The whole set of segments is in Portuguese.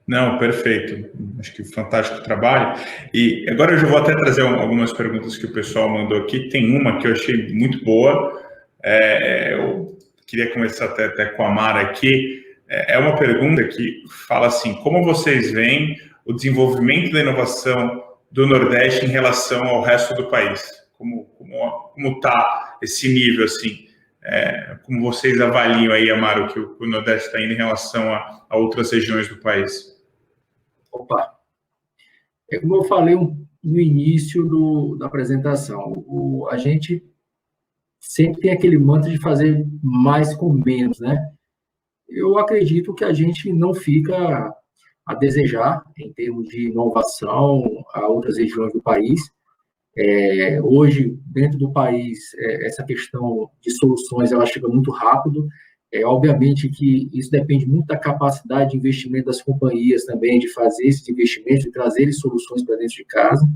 Não, perfeito. Acho que fantástico trabalho. E agora eu já vou até trazer algumas perguntas que o pessoal mandou aqui. Tem uma que eu achei muito boa. Eu queria começar até com a Mara aqui. É uma pergunta que fala assim: como vocês veem o desenvolvimento da inovação do Nordeste em relação ao resto do país? Como está esse nível assim? Como vocês avaliam aí, Amaro, que o Nordeste está indo em relação a outras regiões do país? Opa, é como eu falei no início da apresentação, a gente sempre tem aquele mantra de fazer mais com menos, né? Eu acredito que a gente não fica a desejar em termos de inovação a outras regiões do país. Hoje, dentro do país, essa questão de soluções, ela chega muito rápido. Obviamente que isso depende muito da capacidade de investimento das companhias também, de fazer esses investimentos, de trazer soluções para dentro de casa,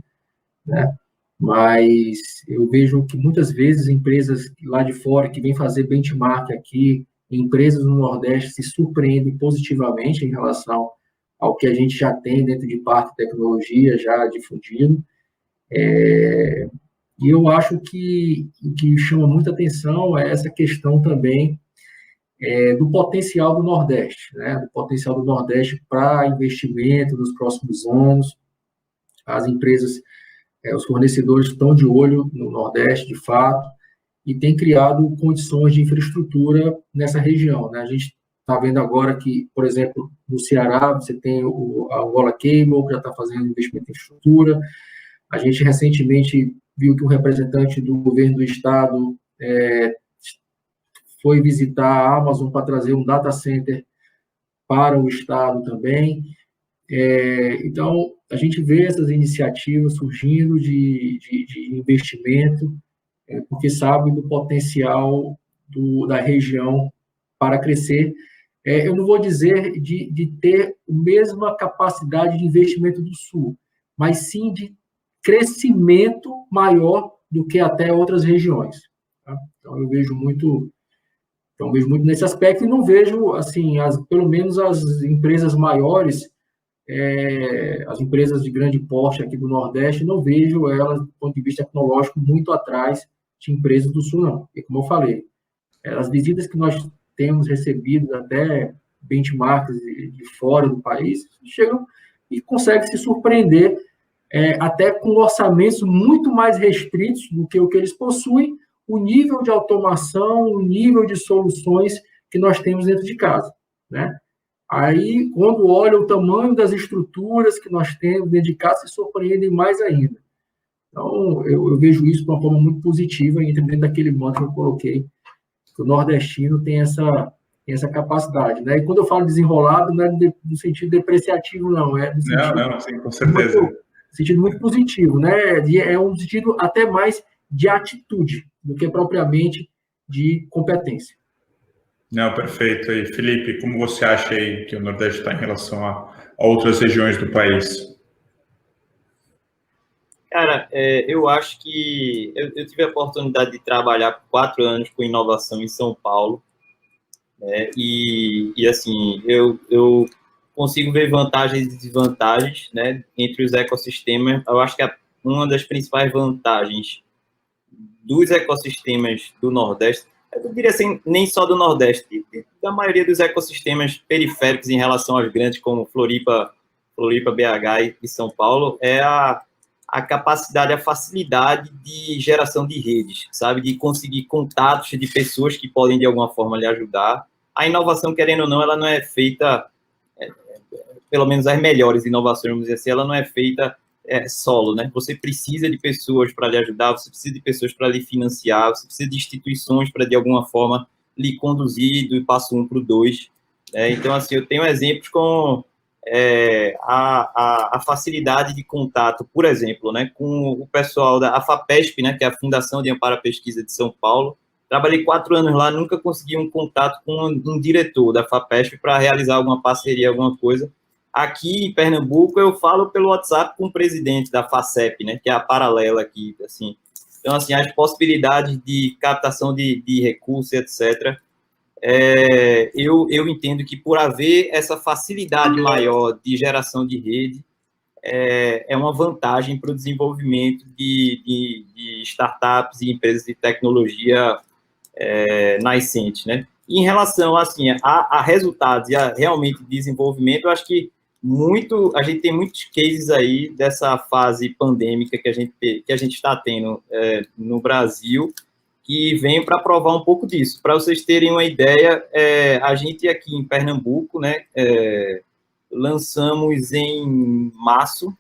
né? Mas eu vejo que muitas vezes empresas lá de fora que vêm fazer benchmark aqui, empresas no Nordeste se surpreendem positivamente em relação ao que a gente já tem dentro de parque de tecnologia já difundido. E eu acho que o que chama muita atenção é essa questão também do potencial do Nordeste, né? Do potencial do Nordeste para investimento nos próximos anos. As empresas, os fornecedores estão de olho no Nordeste, de fato, e têm criado condições de infraestrutura nessa região, né? A gente está vendo agora que, por exemplo, no Ceará, você tem a Angola Cable, que já está fazendo investimento em infraestrutura. A gente recentemente viu que um representante do governo do estado foi visitar a Amazon para trazer um data center para o estado também. Então, a gente vê essas iniciativas surgindo de investimento, porque sabe do potencial da região para crescer. Eu não vou dizer de ter a mesma capacidade de investimento do Sul, mas sim de crescimento maior do que até outras regiões. Tá? Então, eu vejo muito nesse aspecto e não vejo, assim, pelo menos as empresas maiores, as empresas de grande porte aqui do Nordeste, não vejo elas, do ponto de vista tecnológico, muito atrás de empresas do Sul, não. E como eu falei, as visitas que nós temos recebido, até benchmarks de fora do país, chegam e conseguem se surpreender, até com orçamentos muito mais restritos do que o que eles possuem, o nível de automação, o nível de soluções que nós temos dentro de casa, né? Aí, quando olha o tamanho das estruturas que nós temos dentro de casa, se surpreendem mais ainda. Então, eu vejo isso de uma forma muito positiva, e dentro daquele mantra que eu coloquei, que o nordestino tem essa capacidade, né? E quando eu falo desenrolado, não é no sentido depreciativo, não, é no sentido... Não, sim, com certeza. Sentido muito positivo, né? É um sentido até mais de atitude do que propriamente de competência. Não, perfeito. E Felipe, como você acha aí que o Nordeste está em relação a outras regiões do país? Cara, eu acho que eu tive a oportunidade de trabalhar por 4 anos com inovação em São Paulo, né? E assim, eu consigo ver vantagens e desvantagens, né, entre os ecossistemas. Eu acho que uma das principais vantagens dos ecossistemas do Nordeste, eu diria assim, nem só do Nordeste, da maioria dos ecossistemas periféricos em relação aos grandes, como Floripa, BH e São Paulo, é a capacidade, a facilidade de geração de redes, sabe? De conseguir contatos de pessoas que podem, de alguma forma, lhe ajudar. A inovação, querendo ou não, ela não é feita, pelo menos as melhores inovações, vamos dizer assim, ela não é feita solo, né? Você precisa de pessoas para lhe ajudar, você precisa de pessoas para lhe financiar, você precisa de instituições para, de alguma forma, lhe conduzir do passo 1 para o 2. Então, assim, eu tenho exemplos com a facilidade de contato, por exemplo, né, com o pessoal da FAPESP, né, que é a Fundação de Amparo à Pesquisa de São Paulo. Trabalhei 4 anos lá, nunca consegui um contato com um diretor da FAPESP para realizar alguma parceria, alguma coisa. Aqui em Pernambuco, eu falo pelo WhatsApp com o presidente da FACEP, né, que é a paralela aqui, assim. Então, assim, as possibilidades de captação de recursos, etc., eu entendo que por haver essa facilidade maior de geração de rede, é uma vantagem para o desenvolvimento de startups e empresas de tecnologia nascentes, né? E em relação, assim, a resultados e a realmente desenvolvimento, eu acho que a gente tem muitos cases aí dessa fase pandêmica que a gente está tendo no Brasil, que vem para provar um pouco disso. Para vocês terem uma ideia, a gente aqui em Pernambuco, né, lançamos em março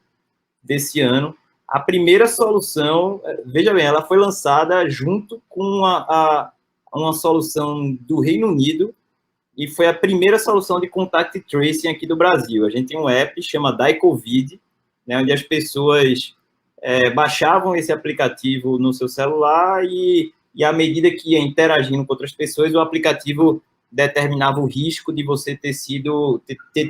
desse ano a primeira solução. Veja bem, ela foi lançada junto com uma solução do Reino Unido, e foi a primeira solução de contact tracing aqui do Brasil. A gente tem um app chama DaiCovid, né, onde as pessoas baixavam esse aplicativo no seu celular e à medida que ia interagindo com outras pessoas, o aplicativo determinava o risco de você ter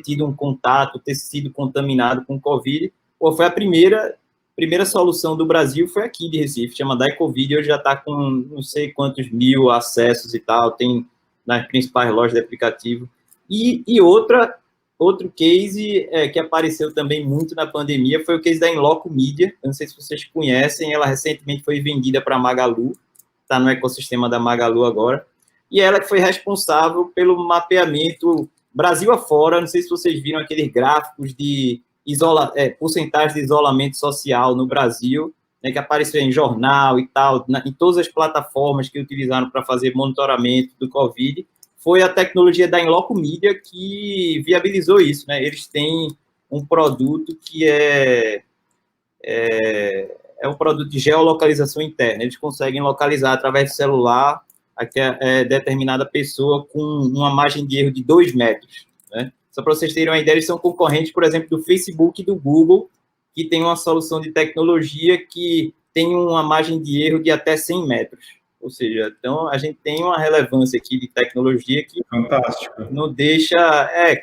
tido um contato, ter sido contaminado com Covid. Foi a primeira solução do Brasil, foi aqui de Recife, chama DaiCovid, hoje já está com não sei quantos mil acessos e tal, tem nas principais lojas de aplicativo. E outro case que apareceu também muito na pandemia foi o case da Inloco Media. Eu não sei se vocês conhecem, ela recentemente foi vendida para a Magalu, está no ecossistema da Magalu agora, e ela que foi responsável pelo mapeamento Brasil afora. Não sei se vocês viram aqueles gráficos de porcentagem de isolamento social no Brasil, né, que apareceu em jornal e tal, em todas as plataformas que utilizaram para fazer monitoramento do Covid. Foi a tecnologia da Inloco Media que viabilizou isso, né? Eles têm um produto que é um produto de geolocalização interna. Eles conseguem localizar através do celular determinada pessoa com uma margem de erro de 2 metros, né? Só para vocês terem uma ideia, eles são concorrentes, por exemplo, do Facebook e do Google, que tem uma solução de tecnologia que tem uma margem de erro de até 100 metros. Ou seja, então a gente tem uma relevância aqui de tecnologia que fantástico. Não deixa...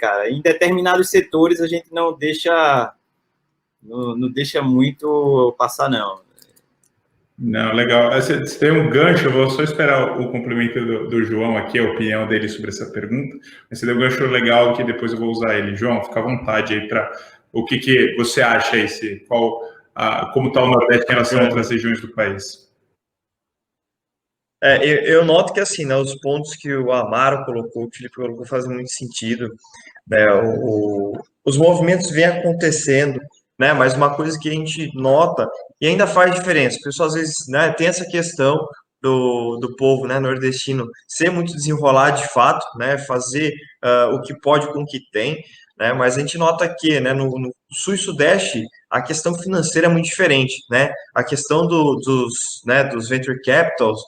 cara, em determinados setores a gente não deixa muito passar, não. Não, legal. Você tem um gancho, eu vou só esperar o complemento do João aqui, a opinião dele sobre essa pergunta. Mas você deu um gancho legal que depois eu vou usar ele. João, fica à vontade aí para o que você acha aí, como está o Nordeste em relação a outras regiões do país. Eu noto que, assim, né, os pontos que o Amaro colocou, que o Felipe colocou, fazem muito sentido, né? Os movimentos vêm acontecendo, né? Mas uma coisa que a gente nota e ainda faz diferença. O pessoal, às vezes, né, tem essa questão do povo, né, nordestino ser muito desenrolado de fato, né? Fazer o que pode com o que tem, né? Mas a gente nota que, né, no Sul e Sudeste, a questão financeira é muito diferente, né? A questão dos venture capitals,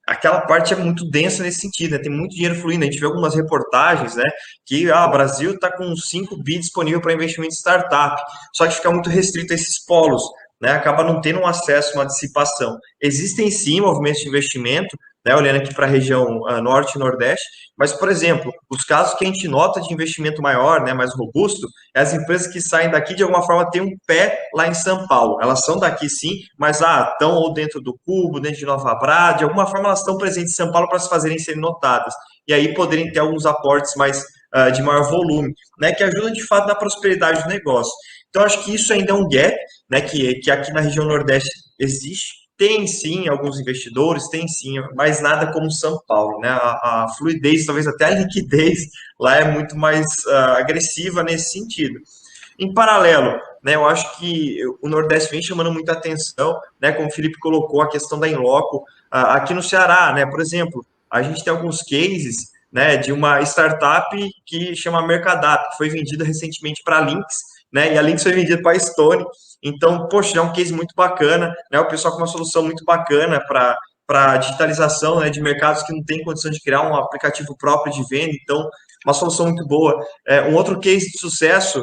aquela parte é muito densa nesse sentido, né? Tem muito dinheiro fluindo. A gente vê algumas reportagens, né, que o Brasil está com 5 bi disponível para investimento em startup, só que fica muito restrito a esses polos, né? Acaba não tendo um acesso, uma dissipação. Existem sim movimentos de investimento, né, olhando aqui para a região norte e nordeste, mas, por exemplo, os casos que a gente nota de investimento maior, né, mais robusto, é as empresas que saem daqui, de alguma forma, têm um pé lá em São Paulo. Elas são daqui, sim, mas estão ou dentro do Cubo, dentro de Nova Bra, de alguma forma elas estão presentes em São Paulo para se fazerem serem notadas, e aí poderem ter alguns aportes mais de maior volume, né, que ajudam, de fato, na prosperidade do negócio. Então, acho que isso ainda é um gap, né, que aqui na região nordeste existe. Tem sim alguns investidores, tem sim, mas nada como São Paulo, né? A fluidez, talvez até a liquidez lá é muito mais agressiva nesse sentido. Em paralelo, né, eu acho que o Nordeste vem chamando muita atenção, né, como o Felipe colocou, a questão da Inloco aqui no Ceará, né? Por exemplo, a gente tem alguns cases, né, de uma startup que chama Mercadap, que foi vendida recentemente para a Lynx, né? E a Lynx foi vendida para a Stone. Então, poxa, é um case muito bacana, né? O pessoal com uma solução muito bacana para digitalização, né, de mercados que não tem condição de criar um aplicativo próprio de venda. Então, uma solução muito boa. Um outro case de sucesso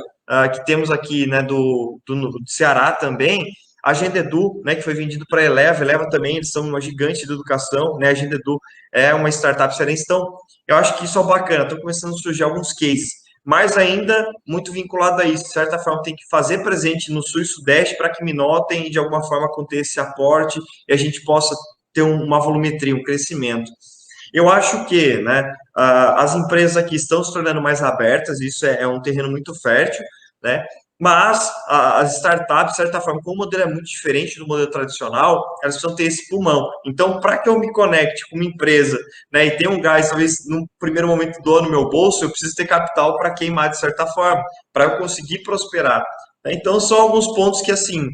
que temos aqui, né, do Ceará também, a Agenda Edu, né, que foi vendido para a Eleva também, eles são uma gigante de educação, né? A Agenda Edu é uma startup cearense. Então, eu acho que isso é bacana. Estão começando a surgir alguns cases, mas ainda muito vinculado a isso. De certa forma, tem que fazer presente no Sul e Sudeste para que me notem e, de alguma forma, aconteça esse aporte e a gente possa ter uma volumetria, um crescimento. Eu acho que, né, as empresas aqui estão se tornando mais abertas, isso é um terreno muito fértil, né, mas as startups, de certa forma, como o modelo é muito diferente do modelo tradicional, elas precisam ter esse pulmão. Então, para que eu me conecte com uma empresa, né, e tenha um gás, talvez, no primeiro momento, doa no meu bolso, eu preciso ter capital para queimar, de certa forma, para eu conseguir prosperar. Então, são alguns pontos que, assim,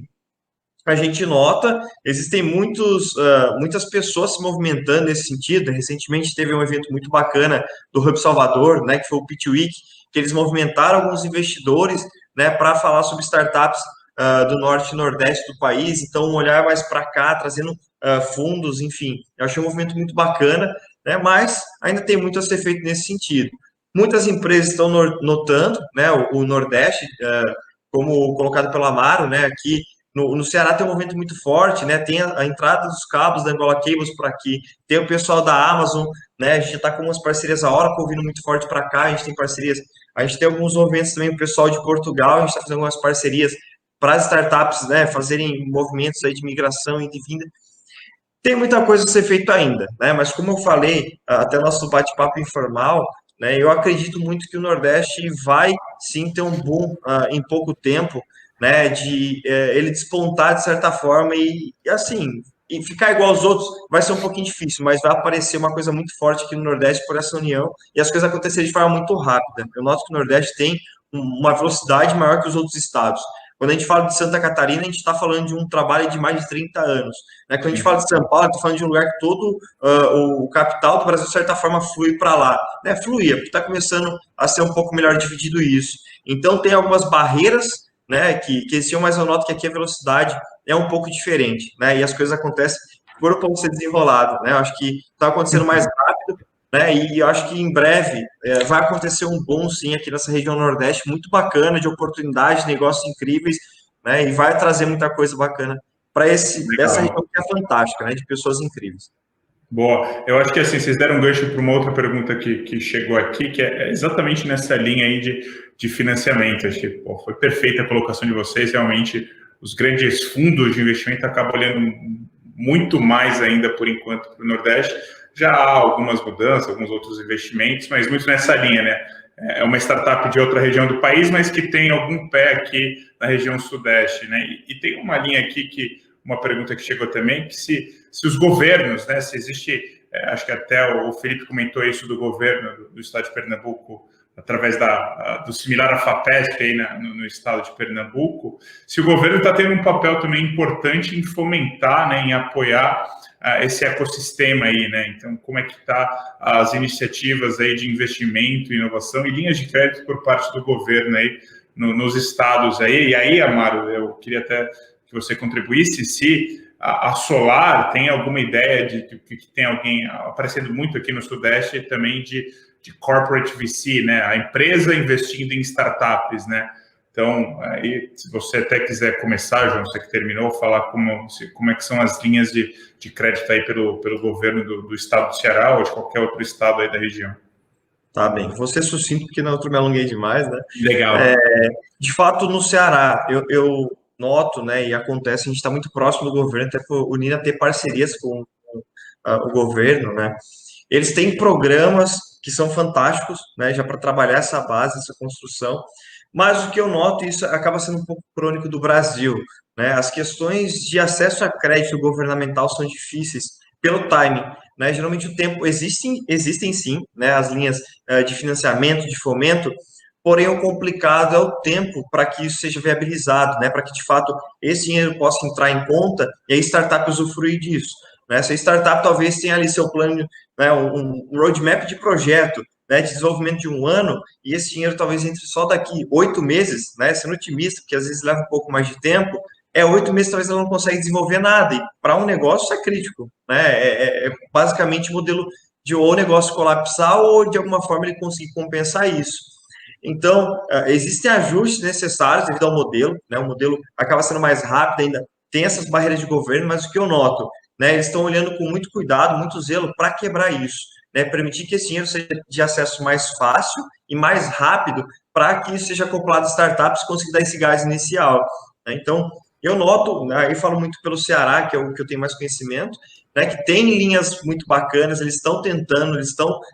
a gente nota, existem muitas pessoas se movimentando nesse sentido. Recentemente teve um evento muito bacana do Hub Salvador, né, que foi o Pitch Week, que eles movimentaram alguns investidores, né, para falar sobre startups do norte e nordeste do país, então um olhar mais para cá, trazendo fundos, enfim. Eu achei um movimento muito bacana, né, mas ainda tem muito a ser feito nesse sentido. Muitas empresas estão notando, né, o Nordeste, como colocado pelo Amaro, né, aqui no Ceará tem um movimento muito forte, né? Tem a entrada dos cabos da Angola Cables por aqui, tem o pessoal da Amazon, né? A gente está com umas parcerias, a Oracle vindo muito forte para cá, a gente tem parcerias, a gente tem alguns movimentos também, o pessoal de Portugal, a gente está fazendo algumas parcerias para as startups, né? Fazerem movimentos aí de migração e de vinda. Tem muita coisa a ser feita ainda, né? Mas como eu falei, até nosso bate-papo informal, né? Eu acredito muito que o Nordeste vai sim ter um boom em pouco tempo, né, de ele despontar de certa forma e assim, e ficar igual aos outros vai ser um pouquinho difícil, mas vai aparecer uma coisa muito forte aqui no Nordeste por essa união e as coisas acontecerem de forma muito rápida. Eu noto que o Nordeste tem uma velocidade maior que os outros estados. Quando a gente fala de Santa Catarina, a gente está falando de um trabalho de mais de 30 anos. Né? Quando a gente fala de São Paulo, está falando de um lugar que todo o capital do Brasil, de certa forma, flui para lá. Né? Fluía, porque está começando a ser um pouco melhor dividido isso. Então, tem algumas barreiras, né, que existiam, mas eu noto que aqui a velocidade é um pouco diferente, né, e as coisas acontecem por um pouco ser desenrolado, né, eu acho que está acontecendo mais rápido, né, e eu acho que em breve vai acontecer um boom, sim, aqui nessa região Nordeste, muito bacana, de oportunidades, negócios incríveis, né, e vai trazer muita coisa bacana para essa região que é fantástica, né, de pessoas incríveis. Boa. Eu acho que assim, vocês deram um gancho para uma outra pergunta que chegou aqui, que é exatamente nessa linha aí de financiamento. Acho que foi perfeita a colocação de vocês. Realmente, os grandes fundos de investimento acabam olhando muito mais ainda, por enquanto, para o Nordeste. Já há algumas mudanças, alguns outros investimentos, mas muito nessa linha, né? É uma startup de outra região do país, mas que tem algum pé aqui na região Sudeste, né? E tem uma linha aqui uma pergunta que chegou também, que se os governos, né, se existe, acho que até o Felipe comentou isso do governo do estado de Pernambuco, através do similar à FAPESP aí no estado de Pernambuco, se o governo está tendo um papel também importante em fomentar, né, em apoiar esse ecossistema aí, né? Então, como é que está as iniciativas aí de investimento, inovação e linhas de crédito por parte do governo aí nos estados aí? E aí, Amaro, eu queria até que você contribuísse, se a Solar tem alguma ideia de que tem alguém aparecendo muito aqui no Sudeste também de corporate VC, né? A empresa investindo em startups, né? Então, aí, se você até quiser começar, João, você que terminou, falar como é que são as linhas de crédito aí pelo governo do estado do Ceará ou de qualquer outro estado aí da região. Tá bem, vou ser sucinto porque na outra me alonguei demais, né? Legal. De fato, no Ceará, eu noto, né, e acontece, a gente está muito próximo do governo, até por o Nina ter parcerias com o governo, né? Eles têm programas que são fantásticos, né, já para trabalhar essa base, essa construção, mas o que eu noto, isso acaba sendo um pouco crônico do Brasil, né? As questões de acesso a crédito governamental são difíceis pelo timing, né? Geralmente o tempo existem sim, né, as linhas de financiamento, de fomento, porém o complicado é o tempo para que isso seja viabilizado, né, para que de fato esse dinheiro possa entrar em conta e a startup usufruir disso. Né? Essa startup talvez tenha ali seu plano, né, um roadmap de projeto, né, de desenvolvimento de um ano, e esse dinheiro talvez entre só daqui 8 meses, né, sendo otimista, porque às vezes leva um pouco mais de tempo, 8 meses talvez ela não consegue desenvolver nada, e para um negócio isso é crítico, né, é basicamente modelo de ou o negócio colapsar ou de alguma forma ele conseguir compensar isso. Então, existem ajustes necessários devido ao modelo, né? O modelo acaba sendo mais rápido, ainda tem essas barreiras de governo, mas o que eu noto, né? Eles estão olhando com muito cuidado, muito zelo para quebrar isso, né? Permitir que esse dinheiro seja de acesso mais fácil e mais rápido para que isso seja acoplado a startups e conseguir dar esse gás inicial, né? Então, eu noto, aí eu falo muito pelo Ceará, que é o que eu tenho mais conhecimento, né, que tem linhas muito bacanas, eles estão tentando,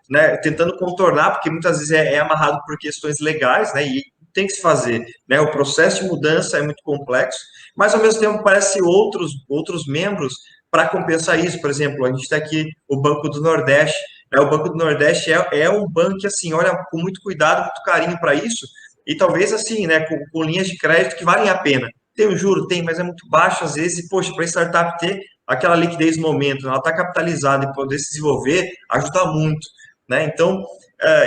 né, tentando contornar, porque muitas vezes é amarrado por questões legais, né, e tem que se fazer, né, o processo de mudança é muito complexo, mas ao mesmo tempo parece outros membros para compensar isso. Por exemplo, a gente tem aqui o Banco do Nordeste, né, o Banco do Nordeste é um banco que, assim, olha com muito cuidado, muito carinho para isso, e talvez, assim, né, com linhas de crédito que valem a pena. Tem o juro? Tem, mas é muito baixo às vezes, e, poxa, para a startup ter aquela liquidez no momento, ela está capitalizada e poder se desenvolver, ajuda muito, né? Então,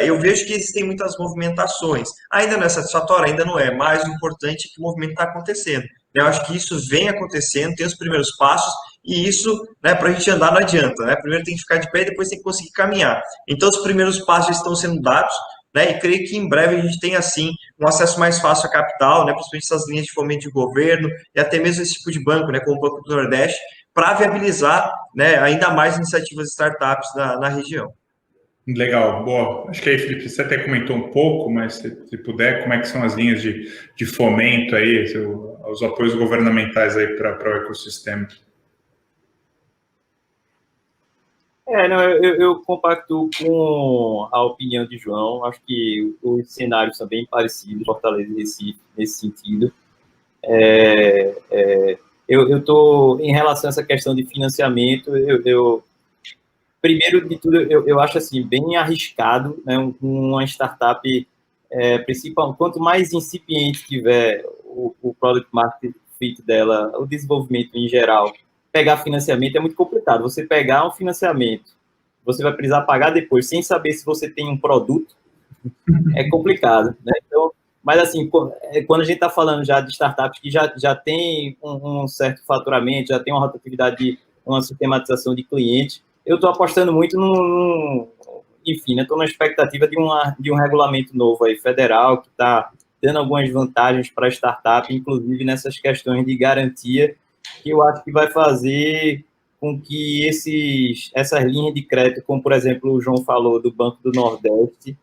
eu vejo que existem muitas movimentações. Ainda não é satisfatório? Ainda não é, mas o importante é que o movimento está acontecendo. Eu acho que isso vem acontecendo, tem os primeiros passos, e isso, né, para a gente andar não adianta, né? Primeiro tem que ficar de pé e depois tem que conseguir caminhar. Então, os primeiros passos já estão sendo dados, né? E creio que em breve a gente tem, assim, um acesso mais fácil a capital, né? Principalmente essas linhas de fomento de governo e até mesmo esse tipo de banco, né? Como o Banco do Nordeste, para viabilizar, né, ainda mais iniciativas de startups na região. Legal, boa. Acho que aí, Felipe, você até comentou um pouco, mas se puder, como é que são as linhas de fomento aí, os apoios governamentais aí para o ecossistema? Não, eu compacto com a opinião de João. Acho que os cenários são bem parecidos, Fortaleza e Recife, nesse sentido. Eu estou, em relação a essa questão de financiamento, primeiro de tudo, eu acho assim, bem arriscado, né, uma startup, principalmente, quanto mais incipiente tiver o product market fit dela, o desenvolvimento em geral, pegar financiamento é muito complicado. Você pegar um financiamento, você vai precisar pagar depois, sem saber se você tem um produto, é complicado, né? Então, mas assim, quando a gente está falando já de startups que já tem um certo faturamento, já tem uma rotatividade, uma sistematização de cliente, eu estou apostando muito enfim, né, estou na expectativa de um regulamento novo aí, federal, que está dando algumas vantagens para a startup, inclusive nessas questões de garantia, que eu acho que vai fazer com que essas linhas de crédito, como por exemplo o João falou do Banco do Nordeste,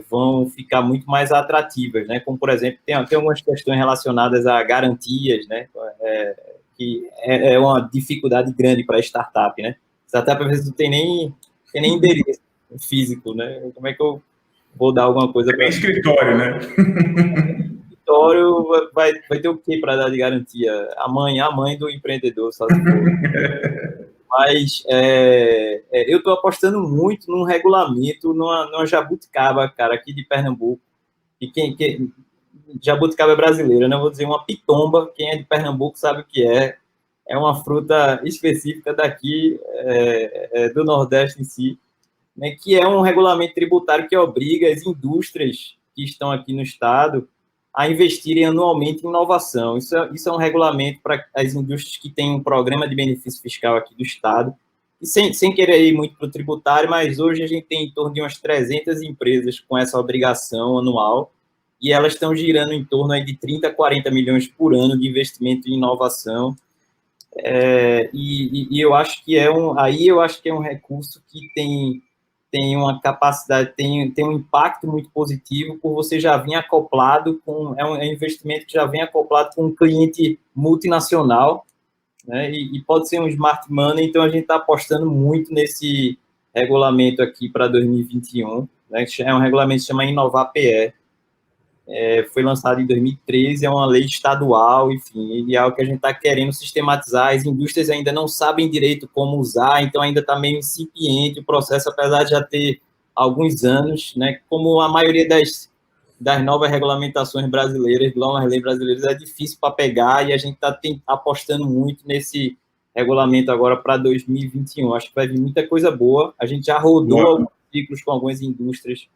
vão ficar muito mais atrativas, né? Como, por exemplo, tem algumas questões relacionadas a garantias, né? Que é uma dificuldade grande para a startup, né? Startup, às vezes, não tem nem endereço físico, né? Como é que eu vou dar alguma coisa para... escritório, né? Escritório vai ter o quê para dar de garantia? A mãe do empreendedor, só se for. Mas eu estou apostando muito num regulamento, numa jabuticaba, cara, aqui de Pernambuco. E jabuticaba é brasileira, né? Vou dizer uma pitomba, quem é de Pernambuco sabe o que é. É uma fruta específica daqui, do Nordeste em si, né? Que é um regulamento tributário que obriga as indústrias que estão aqui no estado a investirem anualmente em inovação. Isso é um regulamento para as indústrias que têm um programa de benefício fiscal aqui do estado, e sem querer ir muito para o tributário, mas hoje a gente tem em torno de umas 300 empresas com essa obrigação anual, e elas estão girando em torno aí de 30 a 40 milhões por ano de investimento em inovação, e eu acho que eu acho que é um recurso que tem uma capacidade, tem um impacto muito positivo, por você já vir acoplado é um investimento que já vem acoplado com um cliente multinacional, né? E pode ser um smart money, então a gente está apostando muito nesse regulamento aqui para 2021, né? É um regulamento que se chama Inovar PE, foi lançado em 2013, é uma lei estadual, enfim, e é algo que a gente está querendo sistematizar. As indústrias ainda não sabem direito como usar, então ainda está meio incipiente o processo, apesar de já ter alguns anos, né? Como a maioria das novas regulamentações brasileiras, novas leis brasileiras, é difícil para pegar, e a gente está apostando muito nesse regulamento agora para 2021. Acho que vai vir muita coisa boa. A gente já rodou alguns ciclos com algumas indústrias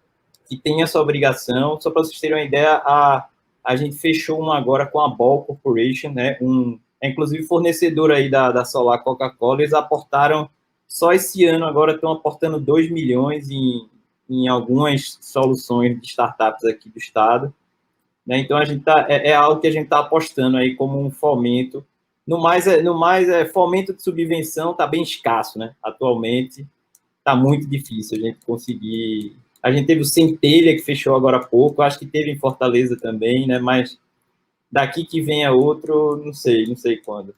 que tem essa obrigação. Só para vocês terem uma ideia, a gente fechou uma agora com a Ball Corporation, né? Inclusive fornecedor aí da Solar Coca-Cola. Eles aportaram, só esse ano agora estão aportando 2 milhões em algumas soluções de startups aqui do estado, né? Então a gente é algo que a gente está apostando aí como um fomento. No mais, fomento de subvenção está bem escasso, né? Atualmente está muito difícil a gente conseguir. A gente teve o Centelha, que fechou agora há pouco, acho que teve em Fortaleza também, né? Mas daqui que venha outro, não sei quando.